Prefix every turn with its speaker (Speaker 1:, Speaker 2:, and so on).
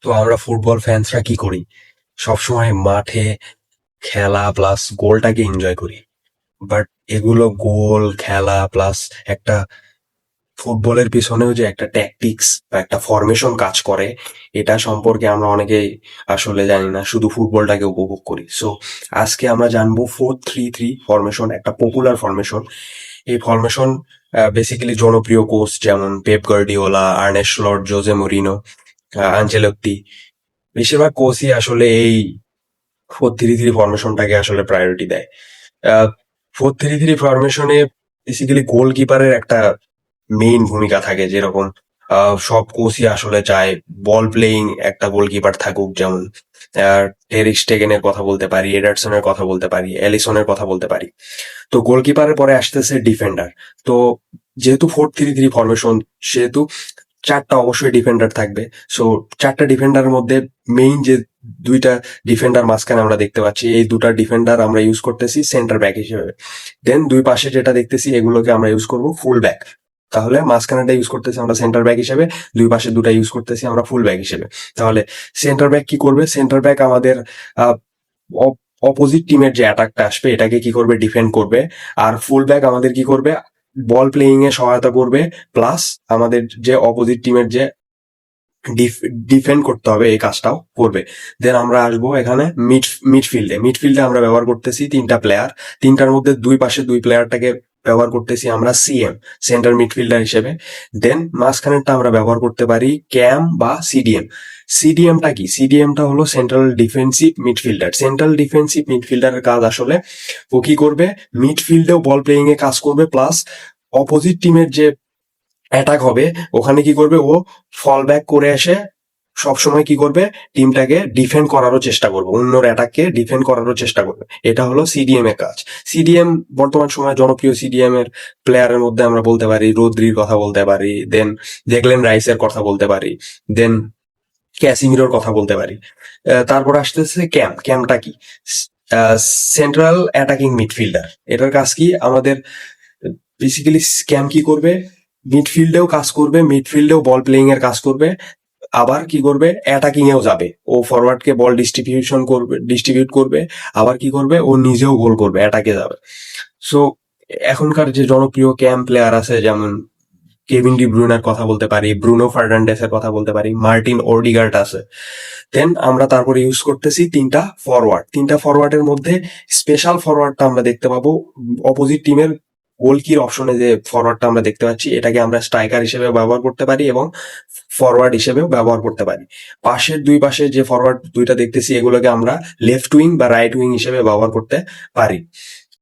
Speaker 1: তো আমরা ফুটবল ফ্যান্সরা কি করি? সবসময় মাঠে খেলা প্লাস গোলটাকে এনজয় করি। বাট এগুলো গোল খেলা প্লাস একটা ফুটবলের পিছনেও যে একটা ট্যাকটিক্স বা একটা ফরমেশন কাজ করে, এটা সম্পর্কে আমরা অনেকেই আসলে জানি না, শুধু ফুটবলটাকে উপভোগ করি। সো আজকে আমরা জানবো 4-3-3 ফরমেশন, একটা পপুলার ফরমেশন। এই ফরমেশন বেসিক্যালি জনপ্রিয় কোচ যেমন Pep Guardiola, Arne Slot, Jose Mourinho, Ancelotti, বেশিরভাগ কোচই আসলে এই 4-3-3 ফরমেশনটাকে আসলে প্রায়োরিটি দেয়। 4-3-3 ফরমেশনে বেসিক্যালি গোলকিপারের একটা মেইন ভূমিকা থাকে, যেরকম সব কোচই আসলে চায় বল প্লেয়িং একটা গোলকিপার থাকুক। যেমন টেরিক স্টেগেনের কথা বলতে পারি, এডারসনের কথা বলতে পারি, এলিসনের কথা বলতে পারি। তো গোলকিপারের পরে আসতেছে ডিফেন্ডার। তো যেহেতু 4-3-3 ফরমেশন, সেহেতু চারটা অবশ্যই ডিফেন্ডার থাকবে। সো চারটা ডিফেন্ডারের মধ্যে মেইন যে দুইটা ডিফেন্ডার মাঝখানে আমরা দেখতে পাচ্ছি, এই দুটা ডিফেন্ডার আমরা ইউজ করতেছি সেন্টার ব্যাক হিসেবে। দেন দুই পাশে যেটা দেখতেছি, এগুলোকে আমরা ইউজ করব ফুল ব্যাক। তাহলে মাঝখানেটা ইউজ করতেছি আমরা সেন্টার ব্যাক হিসেবে, দুই পাশে দুটা ইউজ করতেছি আমরা ফুল ব্যাক হিসেবে। তাহলে সেন্টার ব্যাক কি করবে? সেন্টার ব্যাক আমাদের অপোজিট টিমের যে অ্যাটাকটা আসবে এটাকে কি করবে? ডিফেন্ড করবে। আর ফুল ব্যাক আমাদের কি করবে? বল প্লেয়িং এ সহায়তা করবে, প্লাস আমাদের যে অপোজিট টিমের যে ডিফেন্ড করতে হবে এই কাজটাও করবে। দেন আমরা আসবো এখানে মিডফিল্ডে। মিডফিল্ডে আমরা ব্যবহার করতেছি তিনটা প্লেয়ার। তিনটার মধ্যে দুই পাশে দুই প্লেয়ারটাকে ব্যবহার করতেছি আমরা সিএম, সেন্টার মিডফিল্ডার হিসেবে। দেন মাঝখানেরটা আমরা ব্যবহার করতে পারি ক্যাম বা সিডিএম। সিডিএমটা কি? সিডিএমটা হলো central defensive midfielder. Central defensive মিডফিল্ডারের কাজ আসলে ও কি করবে? মিডফিল্ডেও বল প্লেয়িং এ কাজ করবে, প্লাস অপোজিট টিমের যে অ্যাটাক হবে ওখানে কি করবে? ও ফল ব্যাক করে এসে সবসময় কি করবে? টিমটাকে ডিফেন্ড করারও চেষ্টা করবে, অন্যর অ্যাটাককে ডিফেন্ড করারও চেষ্টা করবে। এটা হলো সিডিএম এর কাজ। সিডিএম বর্তমান সময়ে জনপ্রিয় সিডিএম এর প্লেয়ারের মধ্যে আমরা বলতে পারি রোদ্রির কথা বলতে পারি, দেন ডেকলেন রাইসের কথা বলতে পারি, দেন ক্যাসিমিরোর কথা বলতে পারি। তারপর আসতেছে ক্যাম। ক্যামটা কি? Central attacking midfielder. এটার কাজ কি? আমাদের বেসিক্যালি স্ক্যাম কি করবে? মিডফিল্ডেও কাজ করবে, মিডফিল্ডেও বল প্লেইং এর কাজ করবে, আবার কি করবে? অ্যাটাকিং এও যাবে। ও ফরওয়ার্ডকে বল ডিস্ট্রিবিউট করবে, আবার কি করবে? ও নিজেও গোল করবে, অ্যাটাকে যাবে। সো এখনকার যে জনপ্রিয় ক্যাম্প প্লেয়ার আছে, যেমন কেভিন ডি ব্রুনের কথা বলতে পারি, ব্রুনো ফার্নান্ডেসের কথা বলতে পারি, মার্টিন ওডিগার্ড আছে। দেন আমরা তারপরে ইউজ করতেছি তিনটা ফরওয়ার্ড। তিনটা ফরওয়ার্ডের মধ্যে স্পেশাল ফরওয়ার্ডটা আমরা দেখতে পাবো অপোজিট টিমের গোলকির অপশনে। যে ফরওয়ার্ডটা আমরা দেখতে পাচ্ছি এটাকে আমরা স্ট্রাইকার হিসেবে ব্যবহার করতে পারি এবং ফরওয়ার্ড হিসেবেও ব্যবহার করতে পারি। পাশের দুই পাশে যে ফরওয়ার্ড দুইটা দেখতেছি এগুলোকে আমরা লেফট উইং বা রাইট উইং হিসেবে ব্যবহার করতে পারি।